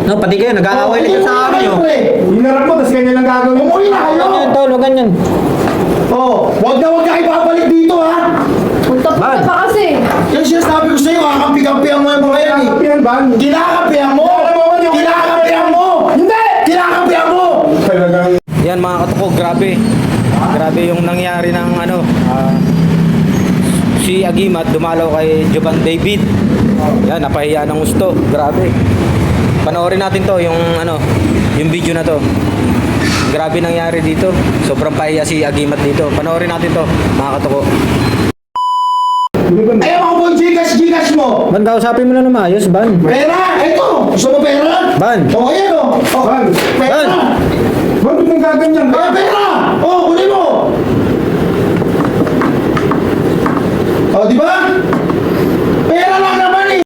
No, pati kayo, nag-aaway na sa akin nyo. Hinarap mo, tapos ganyan lang gagawin. Umuwi na kayo! Ganyan, tol, huwag ganyan. Oh, huwag kayo babalik dito, ha? Punta-punta pa kasi. Yan siya sabi ko sa'yo, kakampi-kampihan mo yung mga yan, eh. Yan, Ban. Kinakampihan mo! Kinakampihan mo! Hindi! Kinakampihan mo! Talagang... Yan mga katuko, grabe. Grabe yung nangyari ng ano, si Agimat dumalaw kay Jovan David. Yan, napahiya ng gusto. Grabe. Panoorin natin to, yung ano, yung video na to. Grabe nangyari dito. Sobrang pahiya si Agimat dito. Panoorin natin to, mga katuko. Ayaw ako po yung Gcash mo! Ban, kausapin mo na maayos, Ban. Pera! Ito! Gusto mo pera? Ban! O, ayan o! Oh, Ban! pera! Ban! Bakit nang gaganyan ka? Ah, pera! O, kunin mo! O, di ba? Pera lang naman!